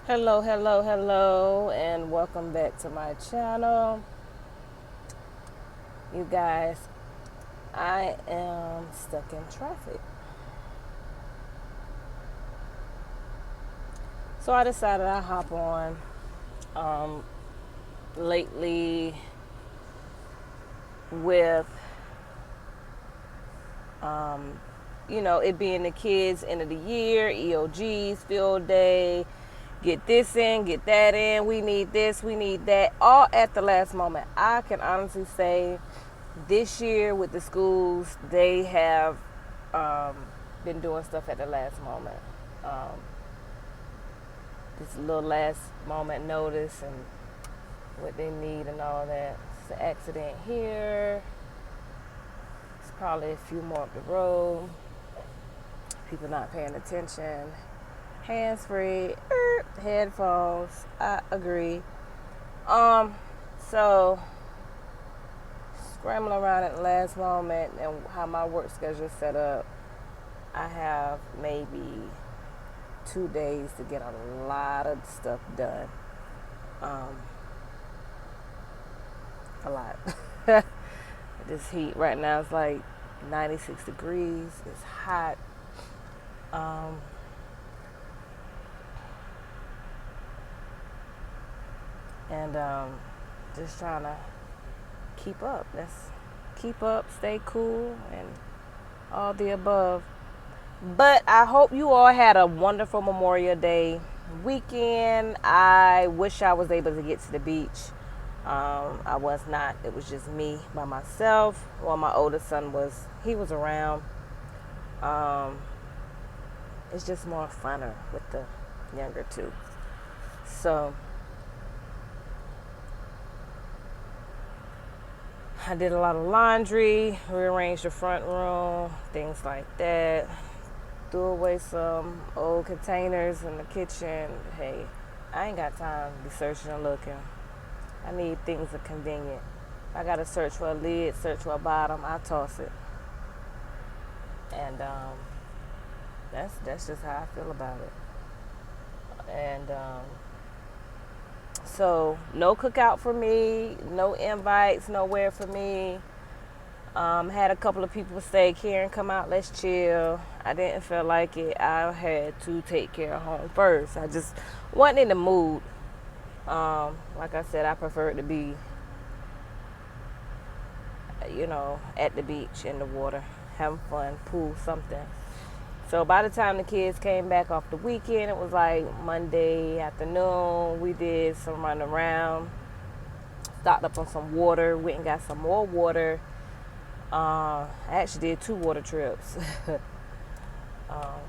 Hello, hello, hello, and welcome back to my channel. You guys, I am stuck in traffic. So I decided I'd hop on. Um, Lately, with, it being the kids' end of the year, EOGs, field day, get this in, get that in, we need this, we need that, all at the last moment. I can honestly say this year with the schools, they have um, been doing stuff at the last moment. Um, this little last moment notice and what they need and all that. It's an accident here. It's probably a few more up the road. People not paying attention. Hands free, headphones. I agree. Um, so scrambling around at the last moment and how my work schedule is set up, I have maybe 2 days to get a lot of stuff done. Um, a lot. This heat right now is like 96 degrees. It's hot. Um, and just trying to keep up. Let's keep up, stay cool, and all the above. But I hope you all had a wonderful Memorial Day weekend. I wish I was able to get to the beach. I was not. It was just me by myself. Well, my oldest son he was around. Um, it's just more funner with the younger two. So I did a lot of laundry, rearranged the front room, things like that. Threw away some old containers in the kitchen. Hey, I ain't got time to be searching and looking. I need things that are convenient. I gotta search for a lid, search for a bottom, I toss it. And that's just how I feel about it. And so no cookout for me, no invites nowhere for me. Had a couple of people say, Karen, come out, let's chill. I didn't feel like it. I had to take care of home first. I just wasn't in the mood. Like I said, I prefer to be, at the beach, in the water, having fun, pool, something. So by the time the kids came back off the weekend, it was like Monday afternoon. We did some run around, stocked up on some water, went and got some more water. I actually did 2 water trips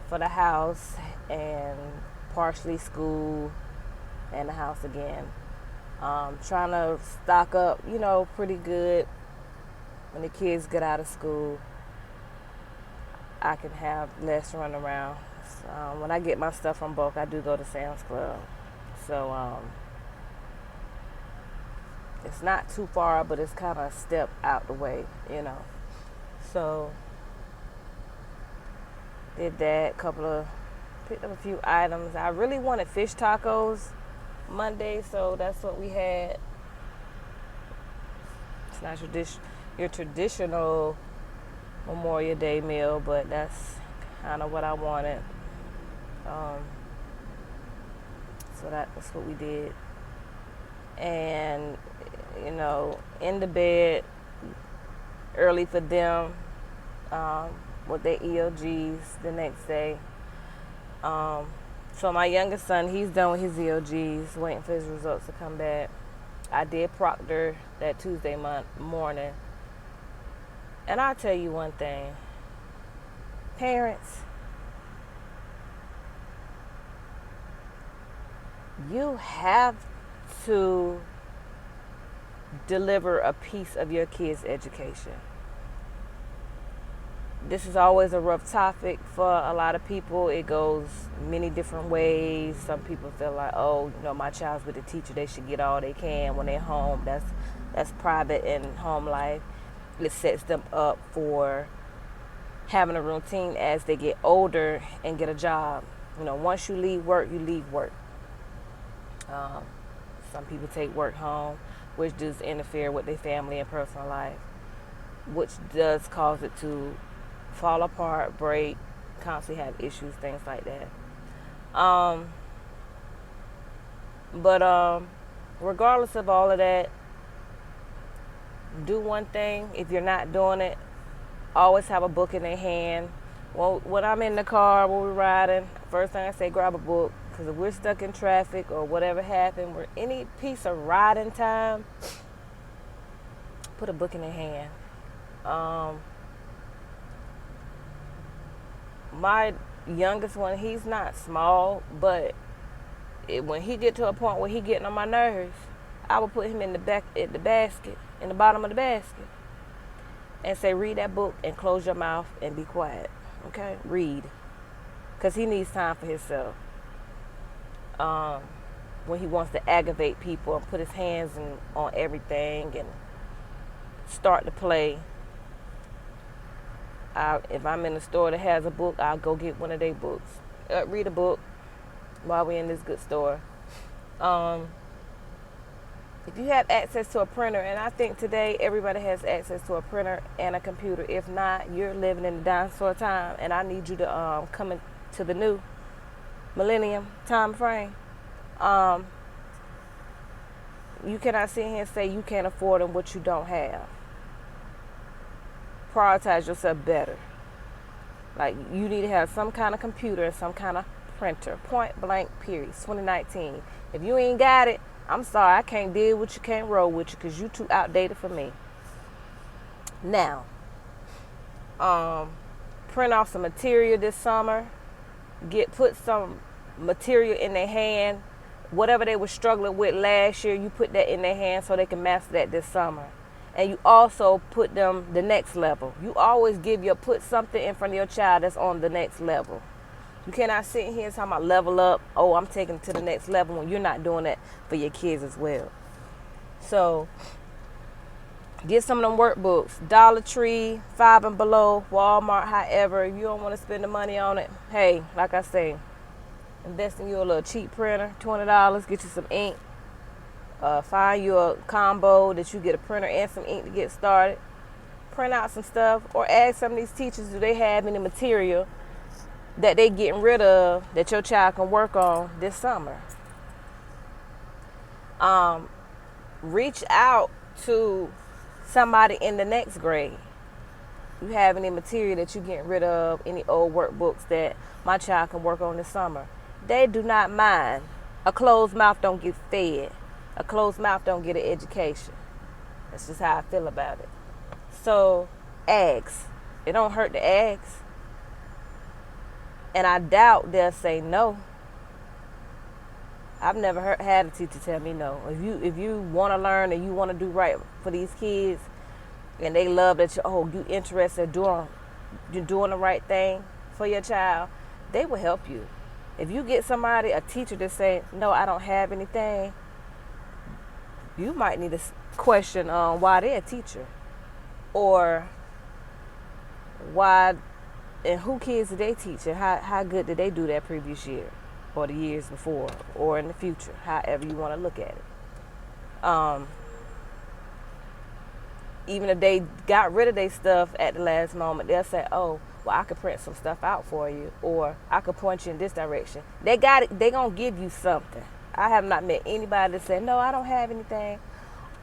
for the house and partially school and the house again. Trying to stock up, pretty good when the kids get out of school. I can have less run around. When I get my stuff from bulk, I do go to Sam's Club. So it's not too far, but it's kind of a step out the way. So did that. Picked up a few items. I really wanted fish tacos Monday, so that's what we had. It's not your traditional Memorial Day meal, but that's kind of what I wanted. So that's what we did. And, in the bed early for them with their EOGs the next day. So my youngest son, he's done with his EOGs, waiting for his results to come back. I did proctor that Tuesday morning. And I'll tell you one thing. Parents, you have to deliver a piece of your kid's education. This is always a rough topic for a lot of people. It goes many different ways. Some people feel like, oh, my child's with a teacher, they should get all they can when they're home. That's private and home life. It sets them up for having a routine as they get older and get a job. Once you leave work, you leave work. Um, some people take work home, which does interfere with their family and personal life, which does cause it to fall apart, break, constantly have issues, things like that. Um, but regardless of all of that, do one thing. If you're not doing it, always have a book in their hand. Well, when I'm in the car, when we're riding, first thing I say, grab a book. Because if we're stuck in traffic or whatever happened, or any piece of riding time, put a book in their hand. Um, my youngest one, he's not small, but when he get to a point where he getting on my nerves, I will put him in the back at the basket, in the bottom of the basket, and say, read that book and close your mouth and be quiet. Okay, read, because he needs time for himself. When he wants to aggravate people and put his hands on everything and start to play, if I'm in a store that has a book, I'll go get one of their books. Read a book while we're in this good store. If you have access to a printer, and I think today everybody has access to a printer and a computer. If not, you're living in the dinosaur time, and I need you to come into the new millennium time frame. You cannot sit here and say you can't afford them what you don't have. Prioritize yourself better. Like, you need to have some kind of computer and some kind of printer. Point blank, period. 2019. If you ain't got it, I'm sorry, I can't deal with you, can't roll with you, because you too outdated for me. Now, print off some material this summer. Put some material in their hand. Whatever they were struggling with last year, you put that in their hand so they can master that this summer. And you also put them the next level. You always put something in front of your child that's on the next level. You cannot sit here and talk about level up. Oh, I'm taking it to the next level, when you're not doing that for your kids as well. So get some of them workbooks. Dollar Tree, 5 and below, Walmart, however. If you don't want to spend the money on it, hey, like I say, invest in you a little cheap printer, $20, get you some ink. Find you a combo that you get a printer and some ink to get started. Print out some stuff, or ask some of these teachers, do they have any material that they getting rid of that your child can work on this summer. Reach out to somebody in the next grade. You have any material that you getting rid of, any old workbooks that my child can work on this summer. They do not mind. A closed mouth don't get fed. A closed mouth don't get an education. That's just how I feel about it. So, ask. It don't hurt to ask. And I doubt they'll say no. I've never had a teacher tell me no. If you want to learn and you want to do right for these kids, and they love that you interested in doing the right thing for your child, they will help you. If you get a teacher that say, no, I don't have anything, you might need to question why they're a teacher, or why and who kids did they teach, and how good did they do that previous year or the years before or in the future, however you want to look at it. Even if they got rid of their stuff at the last moment, they'll say, oh, well, I could print some stuff out for you, or I could point you in this direction. They got it. They gonna give you something. I have not met anybody that said, no, I don't have anything.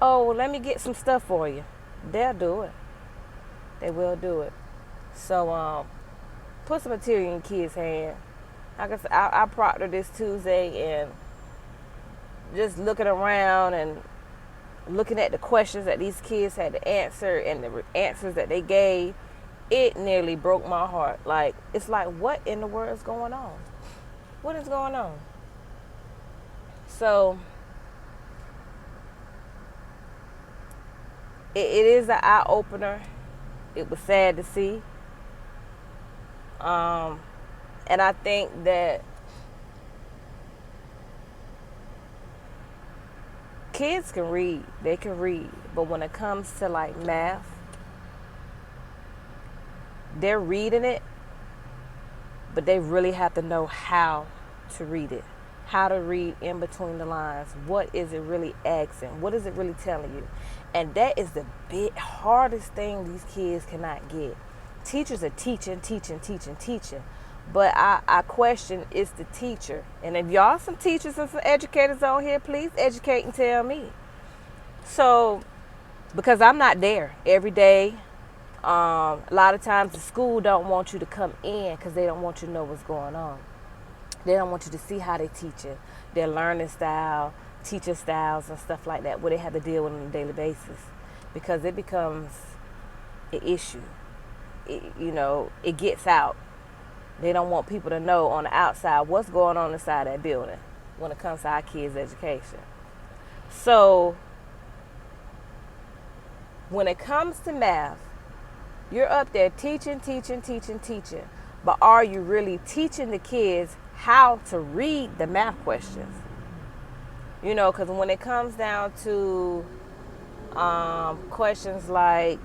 Oh, well, let me get some stuff for you. They'll do it. They will do it. So put some material in kids' hand. Like I said, I proctored this Tuesday, and just looking around and looking at the questions that these kids had to answer and the answers that they gave, it nearly broke my heart. Like, it's like, what in the world is going on? What is going on? So it is an eye opener. It was sad to see. And I think that kids can read. They can read. But when it comes to like math, they're reading it, but they really have to know how to read it. how to read in between the lines. What is it really asking? What is it really telling you? And that is the big hardest thing these kids cannot get. Teachers are teaching, teaching, teaching, teaching. But I question, is the teacher. And if y'all some teachers and some educators on here, please educate and tell me. So, because I'm not there every day. A lot of times the school don't want you to come in because they don't want you to know what's going on. They don't want you to see how they teach it, their learning style, teacher styles and stuff like that, what they have to deal with on a daily basis, because it becomes an issue. It gets out. They don't want people to know on the outside what's going on inside that building when it comes to our kids' education. So when it comes to math, you're up there teaching, teaching, teaching, teaching. But are you really teaching the kids how to read the math questions? Because when it comes down to questions like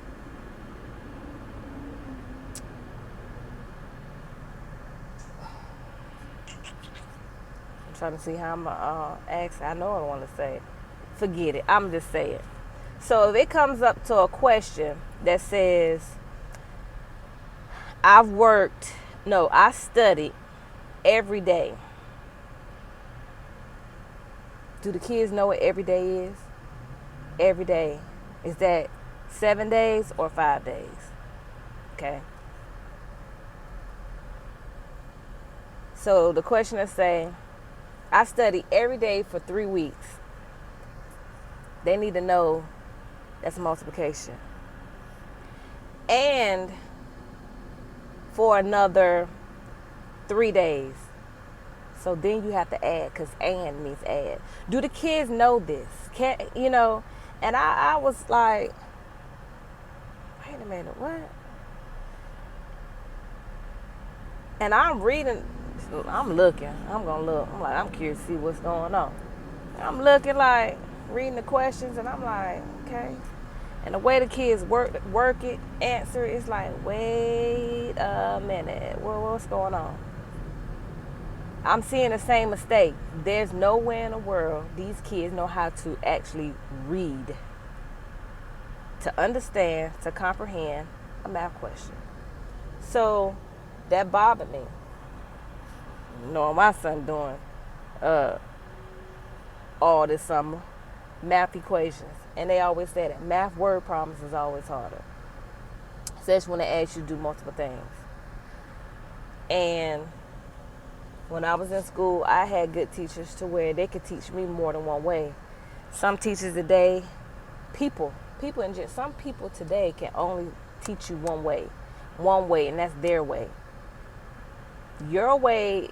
I'm trying to see how I'm ask. I know I want to say it. Forget it. I'm just saying. So if it comes up to a question that says, I studied every day. Do the kids know what every day is? Every day. Is that 7 days or 5 days? Okay. So the question is saying, I study every day for 3 weeks. They need to know that's multiplication. And for another 3 days. So then you have to add, because and means add. Do the kids know this? And I was like, wait a minute, what? And I'm reading, I'm looking, I'm going to look. I'm like, I'm curious to see what's going on. I'm looking like, reading the questions, and I'm like, okay. And the way the kids work it, answer it, it's like, wait a minute, what's going on? I'm seeing the same mistake. There's nowhere in the world these kids know how to actually read, to understand, to comprehend a math question. So that bothered me. My son doing all this summer math equations, and they always say that math word problems is always harder, especially when they ask you to do multiple things. And when I was in school, I had good teachers to where they could teach me more than one way. Some teachers today, some people today can only teach you one way, and that's their way. Your way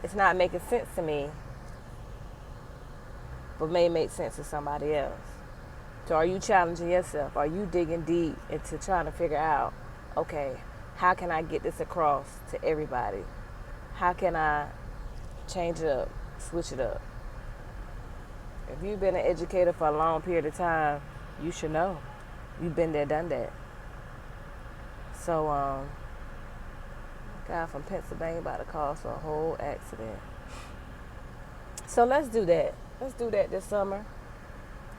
is not making sense to me, but may make sense to somebody else. So are you challenging yourself? Are you digging deep into trying to figure out, okay, how can I get this across to everybody? How can I change it up, switch it up? If you've been an educator for a long period of time, you should know. You've been there, done that. So, guy from Pennsylvania about to cause a whole accident. So let's do that. Let's do that this summer.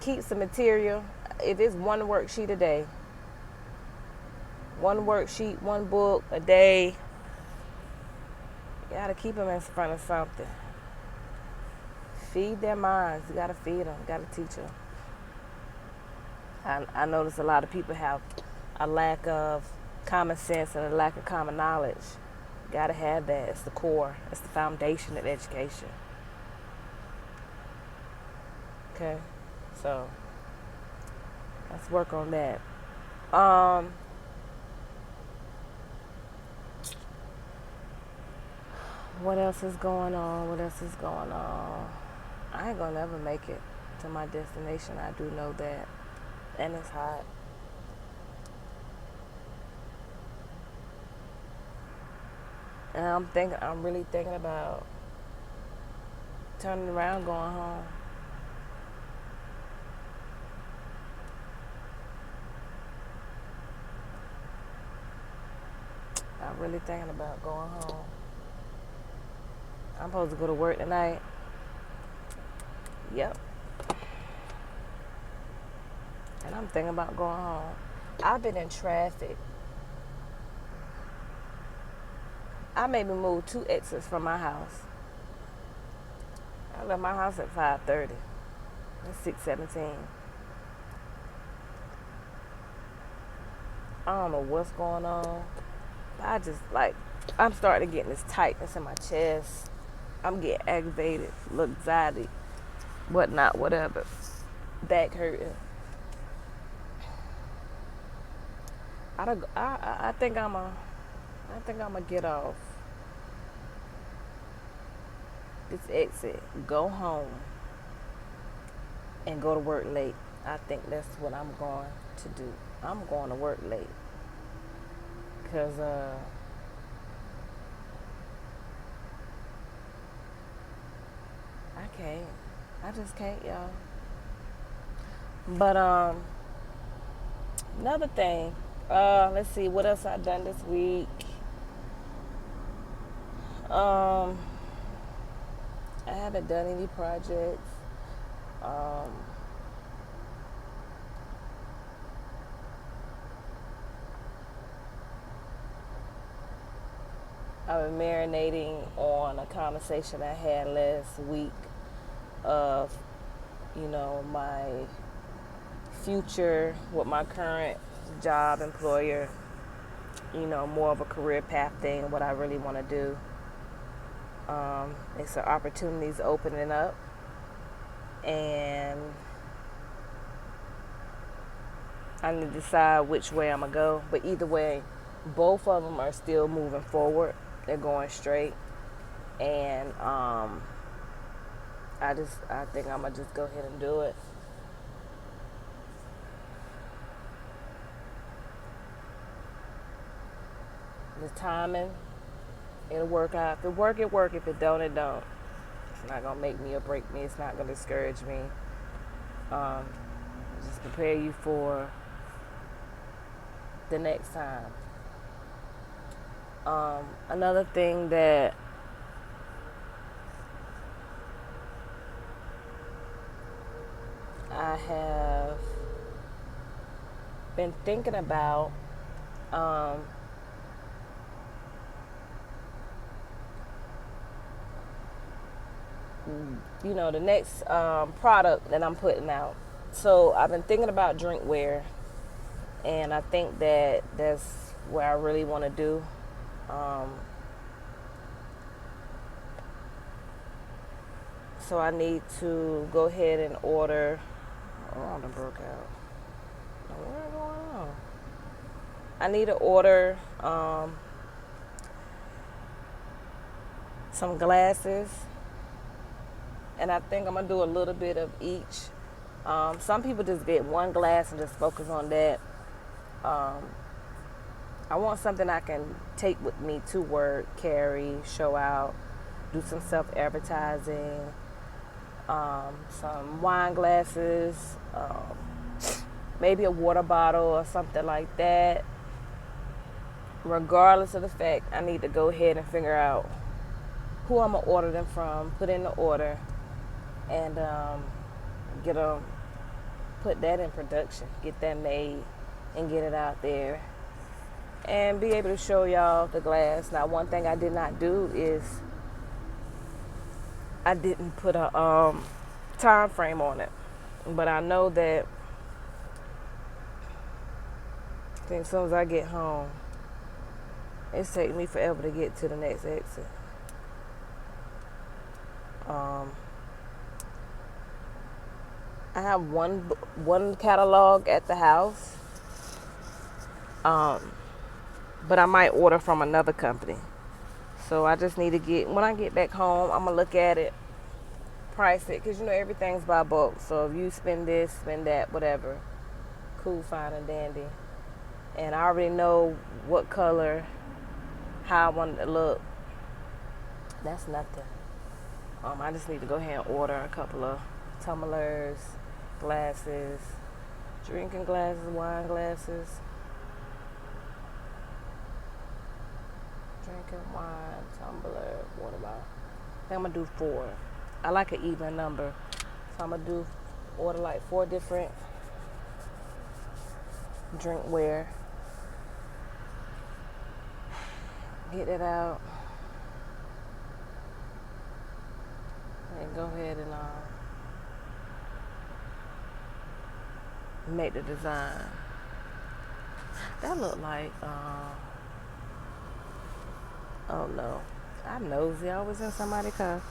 Keep some material. If it's one worksheet a day, one worksheet, one book a day, you gotta keep them in front of something. Feed their minds. You gotta feed them. You gotta teach them. I notice a lot of people have a lack of common sense and a lack of common knowledge. You gotta have that. It's the core. It's the foundation of education. Okay, so let's work on that. What else is going on? I ain't gonna never make it to my destination. I do know that. And it's hot. And I'm really thinking about turning around, going home. I'm really thinking about going home. I'm supposed to go to work tonight. Yep. And I'm thinking about going home. I've been in traffic. I maybe moved 2 exits from my house. I left my house at 5:30. It's 6:17. I don't know what's going on. I just like, I'm starting to get this tightness in my chest. I'm getting aggravated, little anxiety, whatnot, whatever. Back hurting. I think I'm a get off this exit, go home, and go to work late. I think that's what I'm going to do. I'm going to work late because I can't. I just can't, y'all. But another thing. Let's see what else I done this week. I haven't done any projects. Um, I've been marinating on a conversation I had last week of, my future with my current job employer, more of a career path thing, what I really want to do. It's an opportunities opening up, and I need to decide which way I'm going to go. But either way, both of them are still moving forward. They're going straight. And I think I'm going to just go ahead and do it. The timing, it'll work out. If it work, it work. If it don't, it don't. It's not going to make me or break me. It's not going to discourage me. Just prepare you for the next time. Another thing that I have been thinking about, the next product that I'm putting out. So I've been thinking about drinkware, and I think that that's what I really want to do. So I need to go ahead and order. Oh, it broke out. What's going on? I need to order some glasses, and I think I'm gonna do a little bit of each. Some people just get one glass and just focus on that. I want something I can take with me to work, carry, show out, do some self-advertising, some wine glasses, maybe a water bottle or something like that. Regardless of the fact, I need to go ahead and figure out who I'm going to order them from, put in the order, and put that in production, get that made, and get it out there, and be able to show y'all the glass. Now, one thing I did not do is I didn't put a time frame on it, but I know that I think as soon as I get home, it's taking me forever to get to the next exit. I have one catalog at the house, but I might order from another company. So I just need to when I get back home, I'm gonna look at it, price it, because everything's by bulk. So if you spend this, spend that, whatever, cool, fine, and dandy. And I already know what color, how I want it to look. That's nothing. I just need to go ahead and order a couple of tumblers, glasses, drinking glasses, wine glasses, drinking wine, tumbler, water bottle. I think I'm gonna do 4. I like an even number, I'm gonna order like 4 different drinkware. Get it out and go ahead and make the design. That look like oh no, I'm nosy. I was in somebody's car.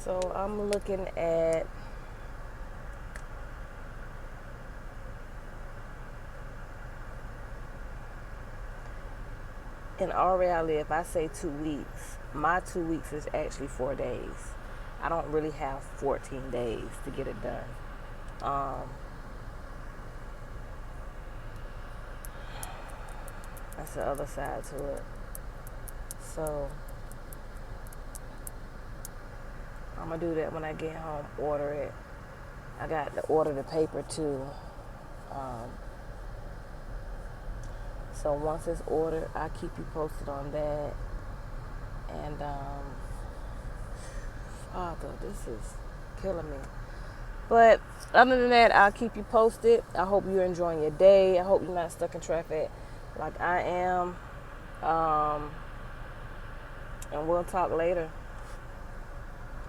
So I'm looking at in all reality, if I say 2 weeks, my 2 weeks is actually 4 days. I don't really have 14 days to get it done. That's the other side to it. So I'm gonna do that when I get home. Order it. I got to order the paper too. So once it's ordered, I'll keep you posted on that. And Father, this is killing me. But other than that, I'll keep you posted. I hope you're enjoying your day. I hope you're not stuck in traffic like I am. And we'll talk later.